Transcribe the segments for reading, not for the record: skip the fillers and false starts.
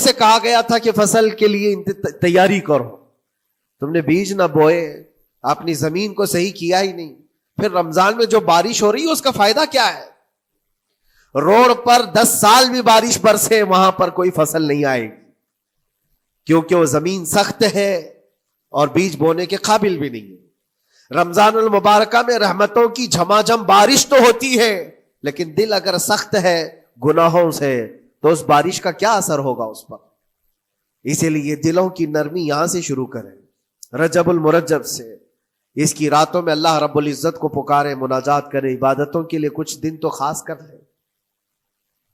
سے کہا گیا تھا کہ فصل کے لیے تیاری کرو، تم نے بیج نہ بوئے، اپنی زمین کو صحیح کیا ہی نہیں، پھر رمضان میں جو بارش ہو رہی ہے اس کا فائدہ کیا ہے؟ روڈ پر 10 سال بھی بارش برسے وہاں پر کوئی فصل نہیں آئے گی، کیونکہ وہ زمین سخت ہے اور بیج بونے کے قابل بھی نہیں ہے۔ رمضان المبارکہ میں رحمتوں کی جھماجھم بارش تو ہوتی ہے، لیکن دل اگر سخت ہے گناہوں سے تو اس بارش کا کیا اثر ہوگا اس پر؟ اسی لیے دلوں کی نرمی یہاں سے شروع کریں، رجب المرجب سے۔ اس کی راتوں میں اللہ رب العزت کو پکاریں، مناجات کریں، عبادتوں کے لیے کچھ دن تو خاص کر لیں۔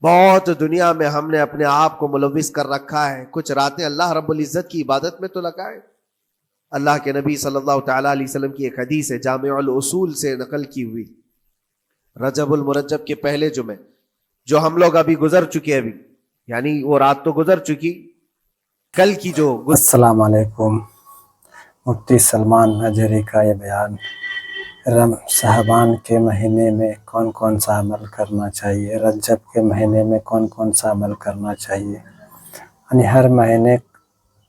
بہت دنیا میں ہم نے اپنے آپ کو ملوث کر رکھا ہے، کچھ راتیں اللہ رب العزت کی عبادت میں تو لگائیں۔ اللہ کے نبی صلی اللہ تعالیٰ علیہ وسلم کی ایک حدیث ہے، جامع الاصول سے نقل کی ہوئی، رجب المرجب کے پہلے جمعے جو ہم لوگ ابھی گزر چکے، ابھی یعنی وہ رات تو گزر چکی، کل کی جو السلام علیکم۔ مفتی سلمان حجری کا یہ بیان، شعبان کے مہینے میں کون کون سا عمل کرنا چاہیے، رجب کے مہینے میں کون کون سا عمل کرنا چاہیے، یعنی ہر مہینے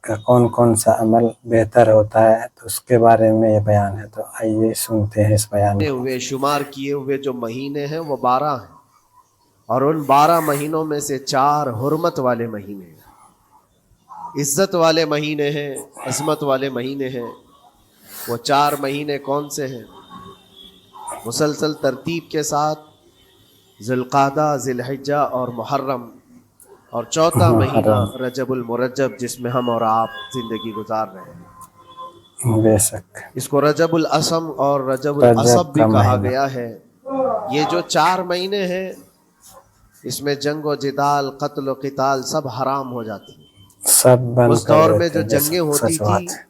کا کون کون سا عمل بہتر ہوتا ہے، تو اس کے بارے میں یہ بیان ہے۔ تو آئیے سنتے ہیں اس بیان کو۔ ہوئے شمار کیے ہوئے جو مہینے ہیں وہ 12 ہیں، اور ان 12 مہینوں میں سے 4 حرمت والے مہینے ہیں، عزت والے مہینے ہیں، عظمت والے مہینے ہیں۔ وہ 4 مہینے کون سے ہیں؟ مسلسل ترتیب کے ساتھ ذوالقعدہ، ذی الحجہ اور محرم، اور چوتھا مہینہ رجب المرجب جس میں ہم اور آپ زندگی گزار رہے ہیں۔ بے شک اس کو رجب الاسم اور رجب العصب بھی کہا گیا ہے۔ یہ جو 4 مہینے ہیں اس میں جنگ و جدال، قتل و قتال سب حرام ہو جاتی ہیں۔ سب بند اس کر دور میں دیتے جو ہیں، جنگیں ہوتی سچ تھی بات ہے۔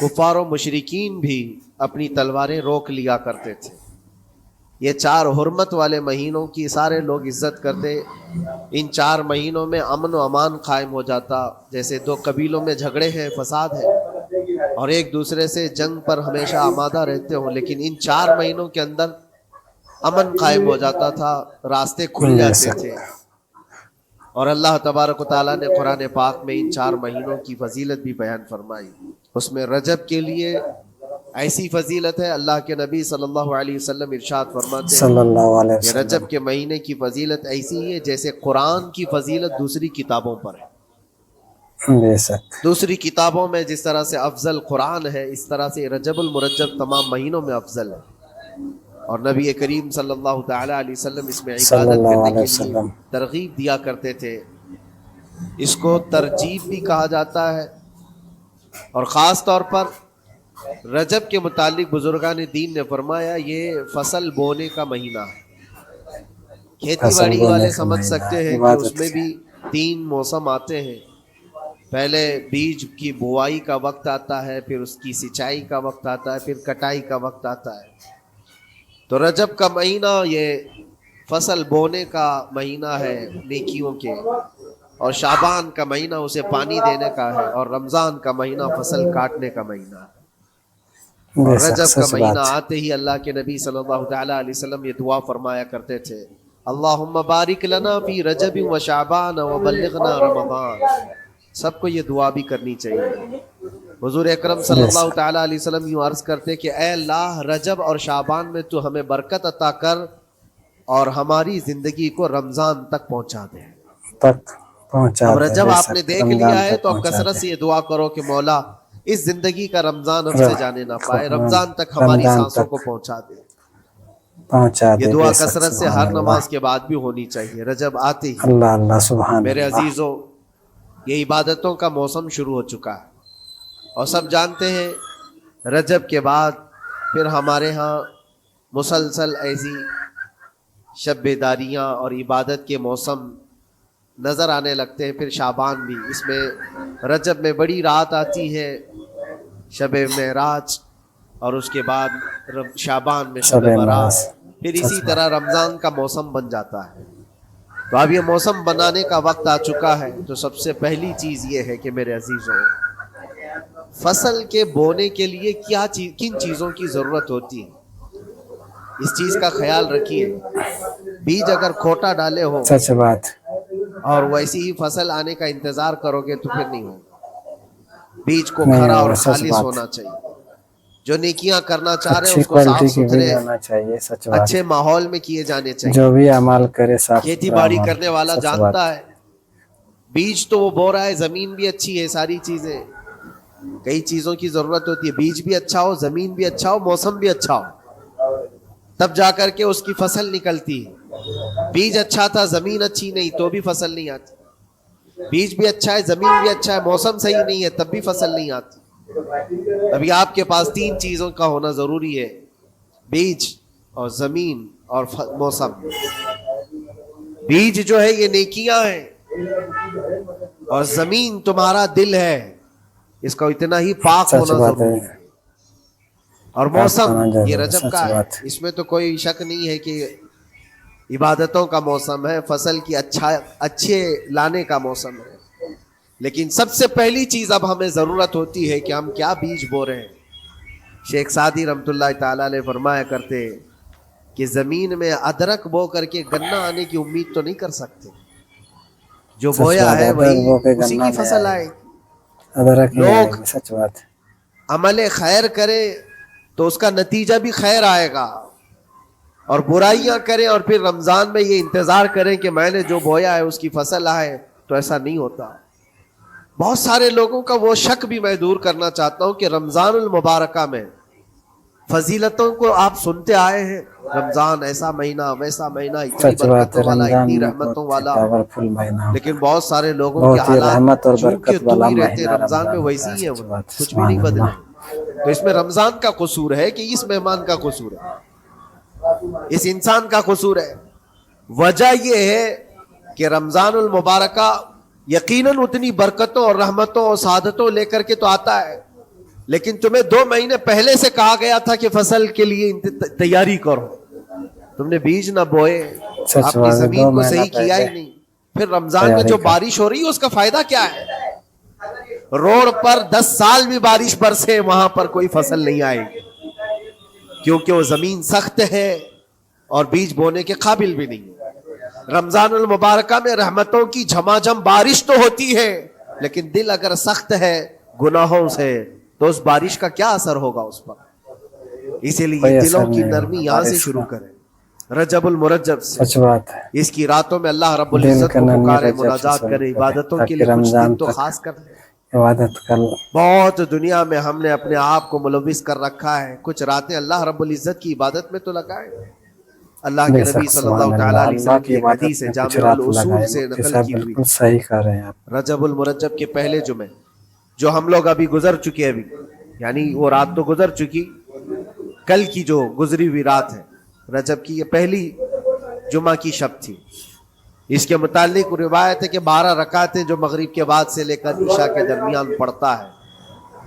کفار و مشرکین بھی اپنی تلواریں روک لیا کرتے تھے۔ یہ 4 حرمت والے مہینوں کی سارے لوگ عزت کرتے۔ ان 4 مہینوں میں امن و امان قائم ہو جاتا، جیسے 2 قبیلوں میں جھگڑے ہیں، فساد ہے، اور ایک دوسرے سے جنگ پر ہمیشہ آمادہ رہتے ہوں، لیکن ان 4 مہینوں کے اندر امن قائم ہو جاتا تھا، راستے کھل جاتے تھے۔ اور اللہ تبارک و تعالیٰ نے قرآن پاک میں ان 4 مہینوں کی فضیلت بھی بیان فرمائی۔ اس میں رجب کے لیے ایسی فضیلت ہے، اللہ کے نبی صلی اللہ علیہ وسلم ارشاد فرماتے صلی ہیں اللہ علیہ کہ وسلم۔ رجب کے مہینے کی فضیلت ایسی ہے جیسے قرآن کی فضیلت دوسری کتابوں پر ہے۔ بے شک دوسری کتابوں میں جس طرح سے افضل قرآن ہے، اس طرح سے رجب المرجب تمام مہینوں میں افضل ہے۔ اور نبی کریم صلی اللہ تعالیٰ علیہ وسلم اس میں صلی عبادت اللہ کرنے علیہ کے لیے وسلم۔ ترغیب دیا کرتے تھے۔ اس کو ترجیب بھی کہا جاتا ہے، اور خاص طور پر رجب کے متعلق بزرگان دین نے فرمایا یہ فصل بونے کا مہینہ ہے۔ کھیتی فصل باڑی بونے والے کا سمجھ مہینہ سکتے ہے، ہیں کہ اس عبادت میں کا۔ بھی 3 موسم آتے ہیں۔ پہلے بیج کی بوائی کا وقت آتا ہے، پھر اس کی سینچائی کا وقت آتا ہے، پھر کٹائی کا وقت آتا ہے۔ تو رجب کا مہینہ یہ فصل بونے کا مہینہ ہے نیکیوں کے، اور شعبان کا مہینہ اسے پانی دینے کا ہے، اور رمضان کا مہینہ فصل کاٹنے کا مہینہ ہے۔ بے اور شک رجب کا سچ مہینہ بات ہے۔ آتے ہی اللہ کے نبی صلی اللہ تعالیٰ علیہ وسلم یہ دعا فرمایا کرتے تھے، اللہم بارک لنا فی رجب و شعبان و بلغنا رمضان۔ سب کو یہ دعا بھی کرنی چاہیے۔ حضور اکرم صلی اللہ تعالیٰ علیہ وسلم یوں عرض کرتے کہ اے اللہ، رجب اور شعبان میں تو ہمیں برکت عطا کر اور ہماری زندگی کو رمضان تک پہنچا دے۔ تک پہنچا اب دے، رجب بے آپ نے شک دیکھ رمضان لیا ہے تک تو اب پہنچا کثرت دے۔ سے یہ دعا کرو کہ مولا اس زندگی کا رمضان ہم سے جانے نہ پائے، رمضان تک ہماری رمضان سانسوں تک کو پہنچا دے۔ پہنچا یہ دے، دعا بے شک کثرت سے سبحان ہر اللہ۔ نماز کے بعد بھی ہونی چاہیے۔ رجب آتے ہی اللہ اللہ سبحان میرے اللہ۔ عزیزوں یہ عبادتوں کا موسم شروع ہو چکا ہے، اور سب جانتے ہیں رجب کے بعد پھر ہمارے ہاں مسلسل ایسی شب بیداریاں اور عبادت کے موسم نظر آنے لگتے ہیں۔ پھر شعبان بھی، اس میں رجب میں بڑی رات آتی ہے شب معراج، اور اس کے بعد شعبان میں شب برات، پھر اسی طرح رمضان کا موسم بن جاتا ہے۔ تو اب یہ موسم بنانے کا وقت آ چکا ہے۔ تو سب سے پہلی چیز یہ ہے کہ میرے عزیزوں، فصل کے بونے کے لیے کن چیزوں کی ضرورت ہوتی ہے، اس چیز کا خیال رکھیے۔ بیج اگر کھوٹا ڈالے ہو سچ بات۔ اور ویسی ہی فصل آنے کا انتظار کرو گے تو پھر نہیں ہوگا. بیج کو نہیں کھرا اور ہوگا، سچ خالص بات. ہونا چاہیے. جو نیکیاں کرنا چاہ رہے ہیں اچھی اس کو صاف کوالٹی کی ستھرے بیج ہونا چاہیے، سچ بات. اچھے ماحول میں کیے جانے چاہیے. جو بھی اعمال کرے صاف کھیتی ستھرا باڑی اعمال کرنے کرے، والا سچ بات. جانتا ہے بیج تو وہ بو رہا ہے، زمین بھی اچھی ہے، ساری چیزیں، کئی چیزوں کی ضرورت ہوتی ہے. بیج بھی اچھا ہو، زمین بھی اچھا ہو، موسم بھی اچھا ہو، تب جا کر کے اس کی فصل نکلتی ہے. بیج اچھا تھا، زمین اچھی نہیں تو بھی فصل نہیں آتی. بیج بھی اچھا ہے، زمین بھی اچھا ہے، موسم صحیح نہیں ہے تب بھی فصل نہیں آتی. ابھی آپ کے پاس 3 چیزوں کا ہونا ضروری ہے: بیج اور زمین اور موسم. بیج جو ہے یہ نیکیاں ہیں، اور زمین تمہارا دل ہے، اس کا اتنا ہی پاک سچ ہونا بات ہے، ضروری ہے. اور پاک موسم ہونا یہ ضروری ہے، رجب سچ کا ہے، بات. اس میں تو کوئی شک نہیں ہے کہ عبادتوں کا موسم ہے، فصل کی اچھے لانے کا موسم ہے. لیکن سب سے پہلی چیز اب ہمیں ضرورت ہوتی ہے کہ ہم کیا بیج بو رہے ہیں. شیخ سعدی رحمۃ اللہ تعالی علیہ فرمایا کرتے کہ زمین میں ادرک بو کر کے گنا آنے کی امید تو نہیں کر سکتے. جو سچ بویا بات ہے ادرک وہی بو کے اسی گنا کی نہیں فصل آئے آئے گی، گی. ادرک ہی آئے لوگ گی، سچ بات. عمل خیر کرے تو اس کا نتیجہ بھی خیر آئے گا، اور برائیاں کریں اور پھر رمضان میں یہ انتظار کریں کہ میں نے جو بویا ہے اس کی فصل آئے، تو ایسا نہیں ہوتا. بہت سارے لوگوں کا وہ شک بھی میں دور کرنا چاہتا ہوں کہ رمضان المبارکہ میں فضیلتوں کو آپ سنتے آئے ہیں، رمضان ایسا مہینہ، ویسا مہینہ، اتنی سچ بات ہے، برکتوں والا، رمضان اتنی میں رحمتوں بہت ہی والا. پاورفل مہینہ ہوتا لیکن ہے، بہت سارے لوگوں کے بہت ہی حالات رحمت اور چونکہ برکت تم والا ہی رہتے مہینہ رمضان میں رمضان ویسی ہوتا ہے. ہی ہیں، سچ بات، کچھ بھی سبحان نہیں بدلے. اللہ. تو اس میں رمضان کا قصور ہے کہ اس مہمان کا قصور ہے، اس انسان کا قصور ہے. وجہ یہ ہے کہ رمضان المبارکہ یقیناً اتنی برکتوں اور رحمتوں اور سعادتوں لے کر کے تو آتا ہے، لیکن تمہیں 2 مہینے پہلے سے کہا گیا تھا کہ فصل کے لیے تیاری کرو. تم نے بیج نہ بوئے، سچ اپنی بات ہے، 2 زمین کو مہینہ صحیح کیا پہلے ہی نہیں. پھر رمضان میں تیاری جو کر. بارش ہو رہی ہے اس کا فائدہ کیا ہے؟ روڈ پر 10 سال بھی بارش برسے وہاں پر کوئی فصل نہیں آئے گی، کیونکہ وہ زمین سخت ہے اور بیج بونے کے قابل بھی نہیں. رمضان المبارکہ میں رحمتوں کی جھماجھم بارش تو ہوتی ہے، لیکن دل اگر سخت ہے گناہوں سے تو اس بارش کا کیا اثر ہوگا اس پر؟ اسی لیے کوئی اثر دلوں کی نہیں نرمی ہوگا یہاں سے بارش شروع کا. کریں، رجب المرجب سے. سچ بات ہے، اس کی راتوں میں اللہ رب دل العزت کا کو نرمی پکارے، رجب سے مناجات شروع کرے، کریں عبادتوں کے تاکہ لیے کچھ دن رمضان تو تک خاص کر لیں. عبادت کر. بہت دنیا میں ہم نے اپنے آپ کو ملوث کر رکھا ہے، کچھ راتیں اللہ رب العزت کی عبادت میں تو لگائیں. اللہ کے بے نبی شک، صلی سبحان اللہ تعالیٰ اللہ. علیہ اللہ وسلم کی کی ایک حدیث عبادت ہے، میں کچھ جامع رات الاصول لگائے، سے مفتی نقل صاحب کی ہوئی. بالکل صحیح کہہ رہے ہیں آپ. رجب المرجب کے پہلے جمعے جو ہم لوگ ابھی گزر چکے، ابھی یعنی وہ رات تو گزر چکی، کل کی جو گزری ہوئی رات ہے رجب کی، یہ پہلی جمعہ کی شب تھی. اس کے متعلق روایت ہے کہ 12 رکعتیں جو مغرب کے بعد سے لے کر عشاء کے درمیان پڑھتا ہے،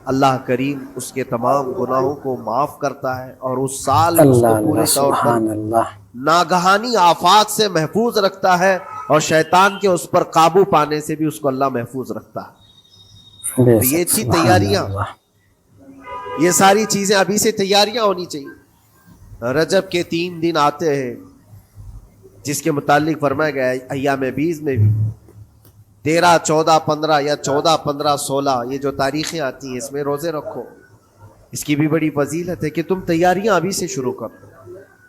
اللہ کریم اس کے تمام گناہوں کو معاف کرتا ہے، اور اس سال اس اللہ کو اللہ، پورے طور پر سبحان اللہ. ناگہانی آفات سے محفوظ رکھتا ہے، اور شیطان کے اس پر قابو پانے سے بھی اس کو اللہ محفوظ رکھتا ہے. بے تو یہ شک، تھی سبحان تیاریاں، اللہ. یہ ساری چیزیں ابھی سے تیاریاں ہونی چاہیے. رجب کے 3 دن آتے ہیں جس کے متعلق فرمایا گیا ہے ایام بیز میں بھی 13، 14، 15 یا 14، 15، 16 یہ جو تاریخیں آتی ہیں اس میں روزے رکھو. اس کی بھی بڑی فضیلت ہے کہ تم تیاریاں ابھی سے شروع کرو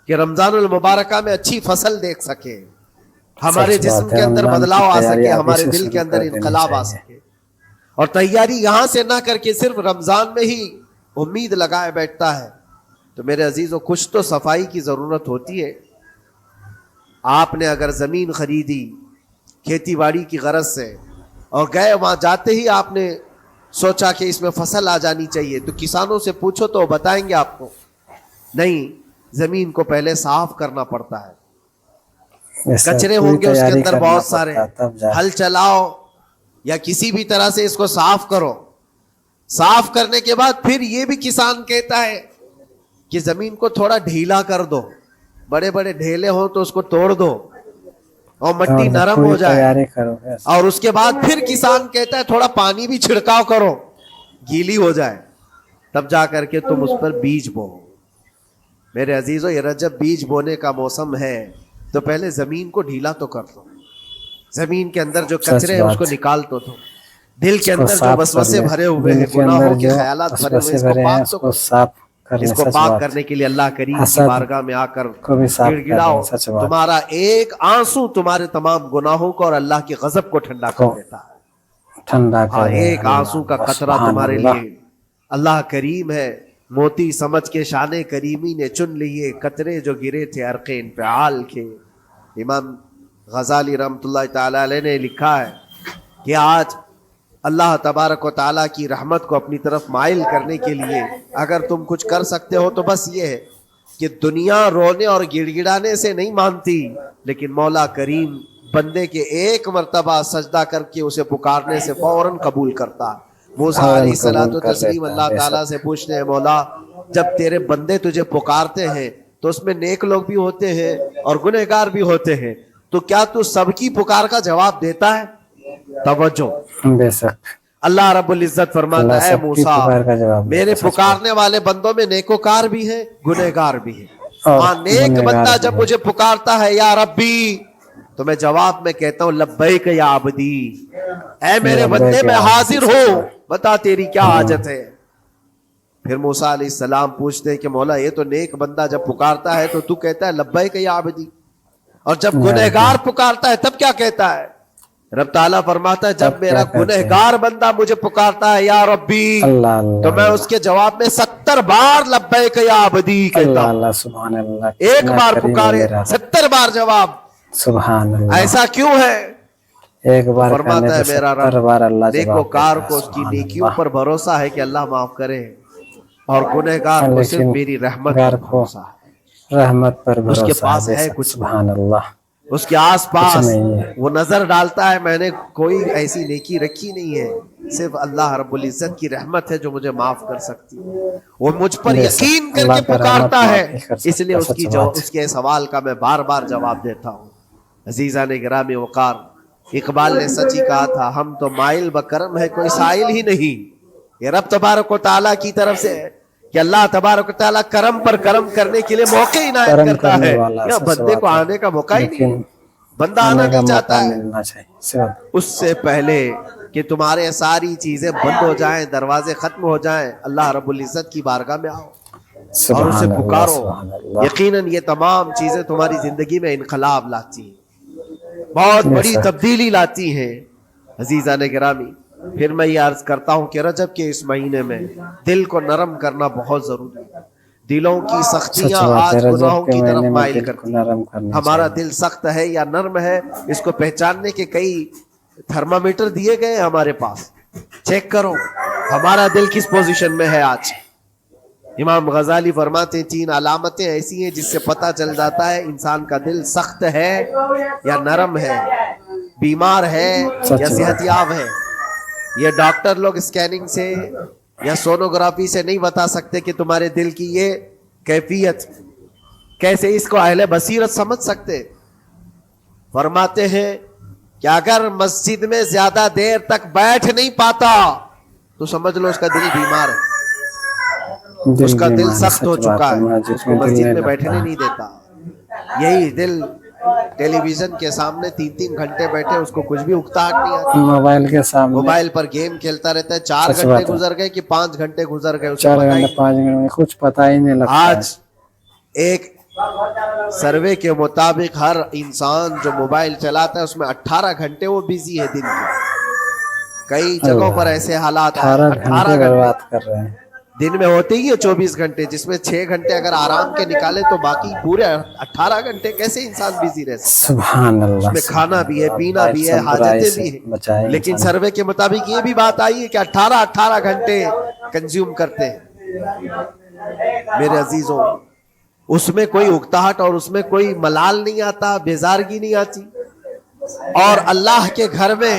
کہ رمضان المبارکہ میں اچھی فصل دیکھ سکے، ہمارے سچ جسم بات ہے، کے اندر رمضان کی بدلاؤ آ تیاری سکے، ابھی ہمارے سے دل کے شروع اندر کر دینی انقلاب آ چاہیے. سکے. اور تیاری یہاں سے نہ کر کے صرف رمضان میں ہی امید لگائے بیٹھتا ہے تو میرے عزیزوں کچھ تو صفائی کی ضرورت ہوتی ہے. آپ نے اگر زمین خریدی کھیتی باڑی کی غرض سے اور گئے، وہاں جاتے ہی آپ نے سوچا کہ اس میں فصل آ جانی چاہیے، تو کسانوں سے پوچھو تو بتائیں گے آپ کو نہیں، زمین کو پہلے صاف کرنا پڑتا ہے، ایسا کچرے پوری ہوں گے اس کے تیاری اندر کرنا بہت سارے، پڑتا ہے تب جا. ہل چلاؤ یا کسی بھی طرح سے اس کو صاف کرو. صاف کرنے کے بعد پھر یہ بھی کسان کہتا ہے کہ زمین کو تھوڑا ڈھیلا کر دو، بڑے بڑے ڈھیلے ہوں تو اس کو توڑ دو اور مٹی اور نرم ہو پوری جائے. تیاری کرو ایسا. اور اس کے بعد پھر کسان کہتا ہے تھوڑا پانی بھی چھڑکاؤ کرو، گیلی ہو جائے، تب جا کر کے تم اس پر بیج بو. میرے عزیزو، یہ رجب بیج بونے کا موسم ہے تو پہلے زمین کو ڈھیلا تو کر دو، زمین کے اندر جو سچ کچرے ہیں اس کو بات۔ نکال تو دو، دل کے اس کو اندر جو صاف کر وسوسے لیں، بھرے ہوئے دل ہیں، کے گناہوں اندر کے جو خیالات بھرے ہوئے وسوسے ہیں، اس کو بھرے ہیں پاک اس تو کو کرو۔ صاف کر لیں۔ اس کو سچ پاک بات، کرنے کے لیے اللہ کریم کی حسد بارگاہ میں آ کر کو بھی صاف گڑ کر گڑاؤ۔ لیں۔ سچ بات، تمہارا ایک آنسو تمہارے تمام گناہوں کو اور اللہ کی غضب کو ٹھنڈا کر کو دیتا ہے۔ ٹھنڈا کر ہاں، دیں۔ ایک آنسو کا اللہ، قطرہ سبحان تمہارے اللہ۔ لیے، اللہ کریم ہے، موتی سمجھ کے شان کریمی نے چن لیے قطرے جو گرے تھے عرق انفعال کے۔ امام غزالی رحمۃ اللہ تعالی علیہ نے لکھا ہے کہ آج اللہ تبارک و تعالیٰ کی رحمت کو اپنی طرف مائل کرنے کے لیے اگر تم کچھ کر سکتے ہو تو بس یہ ہے کہ دنیا رونے اور گڑ گڑانے سے نہیں مانتی، لیکن مولا کریم بندے کے ایک مرتبہ سجدہ کر کے اسے پکارنے سے فوراً قبول کرتا ہے۔ موسیٰ علیہ الصلوۃ والتسلیم اللہ تعالیٰ سے پوچھتے ہیں، مولا جب تیرے بندے تجھے پکارتے ہیں تو اس میں نیک لوگ بھی ہوتے ہیں اور گنہگار بھی ہوتے ہیں، تو کیا تو سب کی پکار کا جواب دیتا ہے؟ توجہ، بے شک اللہ رب العزت فرماتا اللہ ہے سب کی موسیٰ پکار کا جواب میرے دیتا ہے۔ پکارنے والے بندوں میں نیکوکار بھی ہیں، گنہگار بھی ہیں۔ اور ہاں، نیک گنہگار بندہ بھی جب ہے۔ مجھے پکارتا ہے یا ربی، تو میں جواب میں کہتا ہوں لبیک یا عبدی، اے میرے لبیک بندے یا میں عبدی، حاضر سچ ہوں، بات۔ بتا تیری کیا حاجت ہے۔ پھر موسیٰ علیہ السلام پوچھتے ہیں کہ مولا یہ تو نیک بندہ جب پکارتا ہے تو کہتا ہے لبیک یا عبدی، اور جب گنہگار پکارتا ہے تب کیا کہتا ہے؟ رب تعالیٰ فرماتا ہے جب تب میرا کیا کہتے ہیں؟ گنہگار بندہ مجھے پکارتا ہے یا ربی، اللہ اللہ تو میں اس کے جواب میں 70 بار لبیک یا عبدی کہتا اللہ ہوں۔ اللہ، سبحان اللہ۔ ایک کتنا بار کریم ہے پکارے میرا رب۔ 70 بار جواب، سبحان اللہ۔ ایسا کیوں ہے؟ ایک بار کرنے فرماتا ہے پہ میرا 70 رب بار اللہ جواب نیکوکار دیتا ہے۔ کو اس کی سبحان نیکیوں اللہ۔ پر بھروسہ ہے کہ اللہ معاف کرے، اور گنہگار کو صرف لیکن میری رحمت گار پر کو بھروسہ ہے۔ رحمت پر اس بھروسہ کے پاس بے ہے شک۔ کچھ سبحان اللہ۔ اس کے آس پاس کچھ نہیں ہے۔ وہ نظر ڈالتا ہے، میں نے کوئی ایسی نیکی رکھی نہیں ہے، صرف اللہ رب العزت کی رحمت ہے جو مجھے معاف کر سکتی ہے۔ وہ مجھ پر بے شک، یقین کر اللہ کے کا رحمت پکارتا معاف ہے، نہیں کر اس لیے سکتا، سچ بات۔ اس کے سوال کا میں بار بار جواب دیتا ہوں۔ عزیزان گرامی وقار، اقبال نے سچ ہی کہا تھا، ہم تو مائل بکرم ہے کوئی سائل ہی نہیں۔ یہ رب تبارک و تعالیٰ کی طرف سے ہے کہ اللہ تبارک و تعالیٰ کرم پر کرم کرنے کے لیے موقع عنایت کرم کرتا کرنے ہے، والا، یا سچ بندے کو بات ہے۔ آنے کا موقع ہی نہیں لیکن ہے، بندہ آنا آنے کا نہیں چاہتا موقع ہے۔ ملنا چاہیے۔ صرف اس سے پہلے کہ تمہارے ساری چیزیں بند ہو جائیں، دروازے ختم ہو جائیں، اللہ رب العزت کی بارگاہ میں آؤ اور اسے سبحان اللہ، پکارو۔ سبحان اللہ۔ یقیناً یہ تمام چیزیں تمہاری زندگی میں انقلاب لاتی ہیں، بہت بے بڑی شک۔ تبدیلی لاتی ہیں۔ عزیزان گرامی، پھر میں یہ عرض کرتا ہوں کہ رجب کے اس مہینے میں دل کو نرم کرنا بہت ضروری ہے۔ دلوں کی سچ سختیاں بات ہے، آج رجب گناہوں کے کی طرف مہینے میں مائل دل کو کرتی نرم کرنا ہمارا چاہیے۔ دل سخت ہے یا نرم ہے، اس کو پہچاننے کے کئی تھرمامیٹر دیے گئے ہیں ہمارے پاس، چیک کرو ہمارا دل کس پوزیشن میں ہے آج۔ امام غزالی فرماتے ہیں 3 علامتیں ایسی ہیں جس سے پتہ چل جاتا ہے انسان کا دل سخت ہے یا نرم ہے، بیمار ہے یا صحت یاب ہے۔ یہ ڈاکٹر لوگ اسکیننگ سے یا سونوگرافی سے نہیں بتا سکتے کہ تمہارے دل کی یہ کیفیت، کیسے اس کو اہل بصیرت سمجھ سکتے؟ فرماتے ہیں کہ اگر مسجد میں زیادہ دیر تک بیٹھ نہیں پاتا تو سمجھ لو اس کا دل بیمار ہے، اس کا دل سخت ہو چکا ہے، اس کو مسجد میں بیٹھنے نہیں دیتا۔ یہی دل ٹیلی ویژن کے سامنے 3 گھنٹے بیٹھے، اس کو کچھ بھی اکتاہٹ نہیں آتی، موبائل کے سامنے موبائل پر گیم کھیلتا رہتا ہے، 4 سچ گھنٹے بات ہے۔ گزر گئے کہ 5 گھنٹے گزر گئے، اسے 4 پتہ ہی گھنٹے نہیں۔ 5 گھنٹے میں کچھ پتہ ہی نہیں لگتا ہے۔ آج ایک سروے کے مطابق ہر انسان جو موبائل چلاتا ہے اس میں 18 گھنٹے وہ بیزی ہے دن کے۔ کئی جگہوں پر ایسے حالات ہیں، 18 گھنٹے برباد کر رہے ہیں۔ دن میں ہوتے ہی ہے 24 گھنٹے، جس میں 6 گھنٹے اگر آرام کے نکالے تو باقی پورے 18 گھنٹے کیسے انسان بیزی رہ سکتا؟ سبحان اللہ۔ اس میں کھانا بھی ہے، پینا بھی ہے، حاجتیں بھی ہیں، لیکن سروے کے مطابق یہ بھی بات آئی ہے کہ 18 گھنٹے کنزیوم کرتے ہیں۔ میرے عزیزوں، اس میں کوئی اکتاہٹ اور اس میں کوئی ملال نہیں آتا، بیزارگی نہیں آتی، اور اللہ کے گھر میں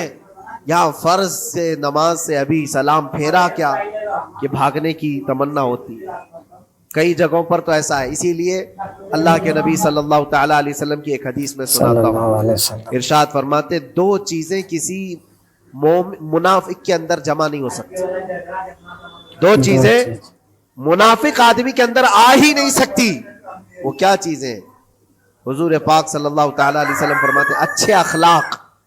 یہاں فرض سے نماز سے ابھی سلام پھیرا کیا کہ بھاگنے کی تمنا ہوتی ہے۔ کئی جگہوں پر تو ایسا ہے، اسی لیے اللہ کے نبی صلی اللہ تعالی علیہ وسلم کی ایک حدیث میں صلی سناتا اللہ ہوں، علیہ وسلم۔ ارشاد فرماتے 2 چیزیں کسی منافق کے اندر جمع نہیں ہو سکتی، 2 چیزیں منافق آدمی کے اندر آ ہی نہیں سکتی۔ وہ کیا چیزیں؟ حضور پاک صلی اللہ تعالی علیہ وسلم فرماتے ہیں اچھے اخلاق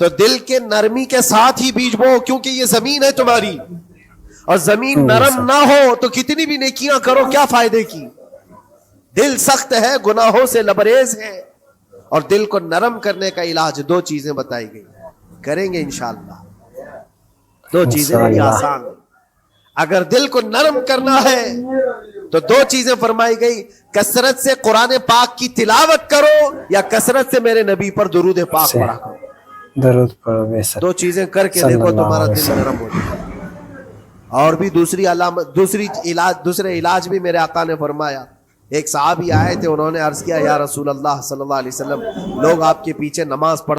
تو دل کے نرمی کے ساتھ ہی بیج بو, کیونکہ یہ زمین ہے تمہاری, اور زمین نرم نہ ہو تو کتنی بھی نیکیاں کرو کیا فائدے کی. دل سخت ہے, گناہوں سے لبریز ہے, اور دل کو نرم کرنے کا علاج 2 چیزیں بتائی گئی, کریں گے انشاءاللہ. 2 چیزیں بڑی آسان ہیں. اگر دل کو نرم کرنا ہے تو 2 چیزیں فرمائی گئی, کثرت سے قرآن پاک کی تلاوت کرو یا کثرت سے میرے نبی پر درود پاک پڑھا کرو. درود پڑھو بے شک. 2 چیزیں کر کے دیکھو تمہارا دل نرم ہو جائے. اور بھی دوسری علامت, دوسرے علاج بھی میرے آقا نے فرمایا. ایک صحابی آئے تھے, انہوں نے عرض کیا یا رسول اللہ صلی اللہ علیہ وسلم, لوگ آپ کے پیچھے نماز پڑھ